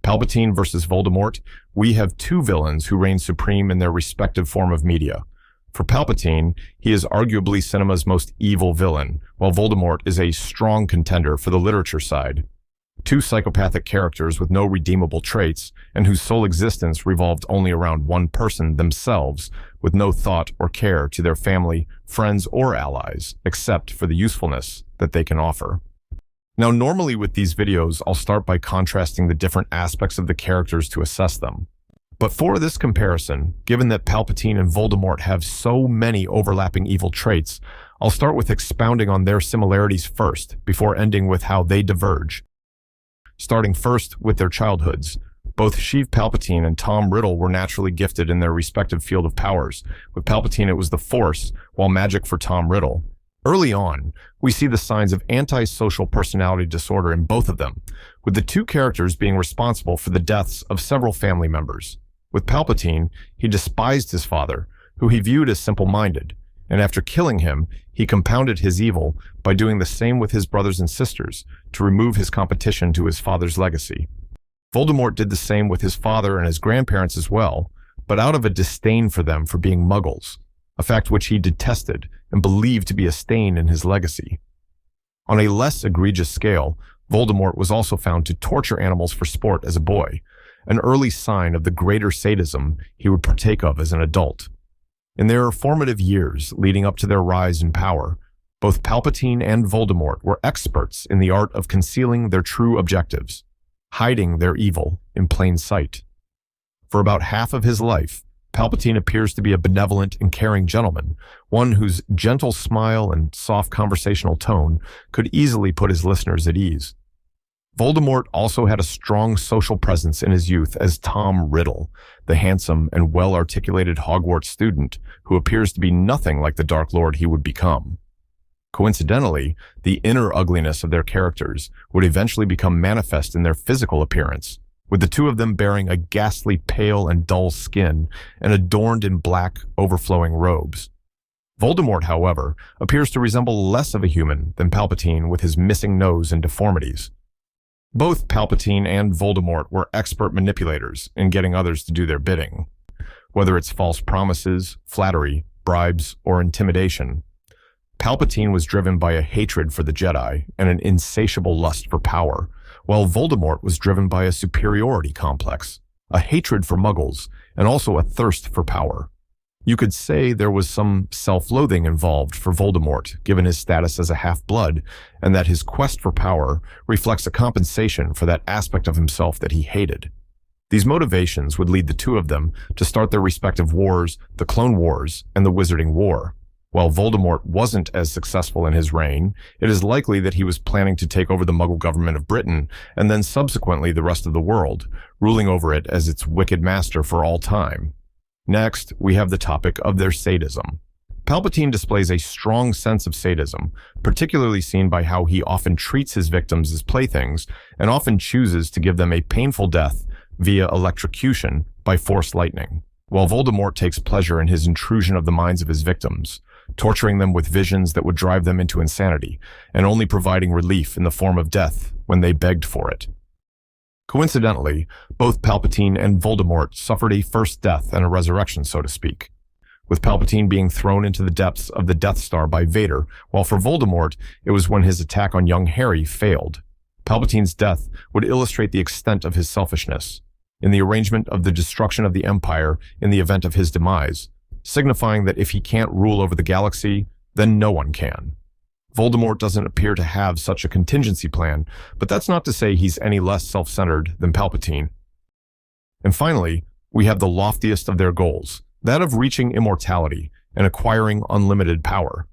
Palpatine versus Voldemort, we have two villains who reign supreme in their respective form of media. For Palpatine, he is arguably cinema's most evil villain, while Voldemort is a strong contender for the literature side. Two psychopathic characters with no redeemable traits, and whose sole existence revolved only around one person, themselves, with no thought or care to their family, friends, or allies, except for the usefulness that they can offer. Now, normally with these videos, I'll start by contrasting the different aspects of the characters to assess them. But for this comparison, given that Palpatine and Voldemort have so many overlapping evil traits, I'll start with expounding on their similarities first, before ending with how they diverge. Starting first with their childhoods. Both Sheev Palpatine and Tom Riddle were naturally gifted in their respective field of powers. With Palpatine, it was the Force, while magic for Tom Riddle. Early on, we see the signs of antisocial personality disorder in both of them, with the two characters being responsible for the deaths of several family members. With Palpatine, he despised his father, who he viewed as simple-minded, and after killing him, he compounded his evil by doing the same with his brothers and sisters to remove his competition to his father's legacy. Voldemort did the same with his father and his grandparents as well, but out of a disdain for them for being muggles, a fact which he detested and believed to be a stain in his legacy. On a less egregious scale, Voldemort was also found to torture animals for sport as a boy, an early sign of the greater sadism he would partake of as an adult. In their formative years leading up to their rise in power, both Palpatine and Voldemort were experts in the art of concealing their true objectives, hiding their evil in plain sight. For about half of his life, Palpatine appears to be a benevolent and caring gentleman, one whose gentle smile and soft conversational tone could easily put his listeners at ease. Voldemort also had a strong social presence in his youth as Tom Riddle, the handsome and well-articulated Hogwarts student who appears to be nothing like the Dark Lord he would become. Coincidentally, the inner ugliness of their characters would eventually become manifest in their physical appearance, with the two of them bearing a ghastly pale and dull skin and adorned in black, overflowing robes. Voldemort, however, appears to resemble less of a human than Palpatine with his missing nose and deformities. Both Palpatine and Voldemort were expert manipulators in getting others to do their bidding. Whether it's false promises, flattery, bribes, or intimidation, Palpatine was driven by a hatred for the Jedi and an insatiable lust for power, while Voldemort was driven by a superiority complex, a hatred for Muggles, and also a thirst for power. You could say there was some self-loathing involved for Voldemort, given his status as a half-blood, and that his quest for power reflects a compensation for that aspect of himself that he hated. These motivations would lead the two of them to start their respective wars, the Clone Wars and the Wizarding War. While Voldemort wasn't as successful in his reign, it is likely that he was planning to take over the Muggle government of Britain and then subsequently the rest of the world, ruling over it as its wicked master for all time. Next, we have the topic of their sadism. Palpatine displays a strong sense of sadism, particularly seen by how he often treats his victims as playthings and often chooses to give them a painful death via electrocution by force lightning, while Voldemort takes pleasure in his intrusion of the minds of his victims, torturing them with visions that would drive them into insanity, and only providing relief in the form of death when they begged for it. Coincidentally, both Palpatine and Voldemort suffered a first death and a resurrection, so to speak, with Palpatine being thrown into the depths of the Death Star by Vader, while for Voldemort, it was when his attack on young Harry failed. Palpatine's death would illustrate the extent of his selfishness in the arrangement of the destruction of the Empire in the event of his demise, signifying that if he can't rule over the galaxy, then no one can. Voldemort doesn't appear to have such a contingency plan, but that's not to say he's any less self-centered than Palpatine. And finally, we have the loftiest of their goals, that of reaching immortality and acquiring unlimited power.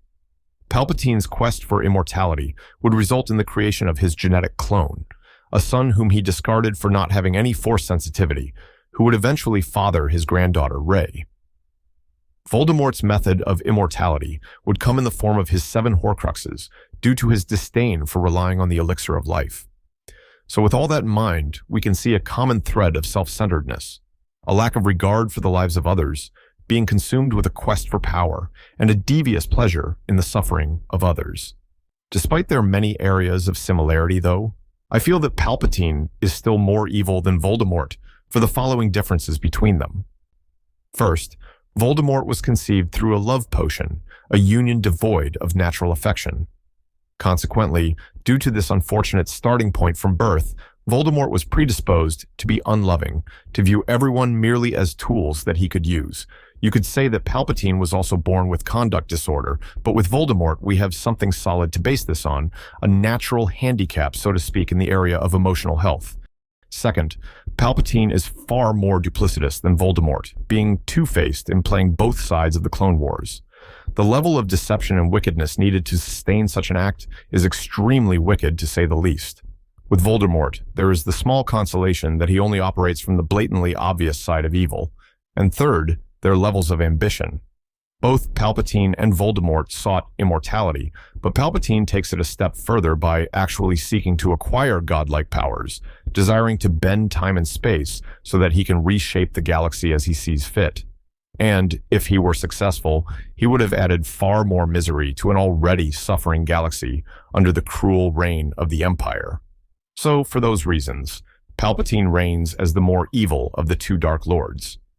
Palpatine's quest for immortality would result in the creation of his genetic clone, a son whom he discarded for not having any force sensitivity, who would eventually father his granddaughter, Rey. Voldemort's method of immortality would come in the form of his 7 Horcruxes, due to his disdain for relying on the elixir of life. So with all that in mind, we can see a common thread of self-centeredness, a lack of regard for the lives of others, being consumed with a quest for power, and a devious pleasure in the suffering of others. Despite their many areas of similarity, though, I feel that Palpatine is still more evil than Voldemort for the following differences between them. First, Voldemort was conceived through a love potion, a union devoid of natural affection. Consequently, due to this unfortunate starting point from birth, Voldemort was predisposed to be unloving, to view everyone merely as tools that he could use. You could say that Palpatine was also born with conduct disorder, but with Voldemort we have something solid to base this on, a natural handicap, so to speak, in the area of emotional health. Second, Palpatine is far more duplicitous than Voldemort, being two-faced and playing both sides of the Clone Wars. The level of deception and wickedness needed to sustain such an act is extremely wicked, to say the least. With Voldemort, there is the small consolation that he only operates from the blatantly obvious side of evil. And third, their levels of ambition. Both Palpatine and Voldemort sought immortality, but Palpatine takes it a step further by actually seeking to acquire godlike powers, desiring to bend time and space so that he can reshape the galaxy as he sees fit. And, if he were successful, he would have added far more misery to an already suffering galaxy under the cruel reign of the Empire. So, for those reasons, Palpatine reigns as the more evil of the two Dark Lords.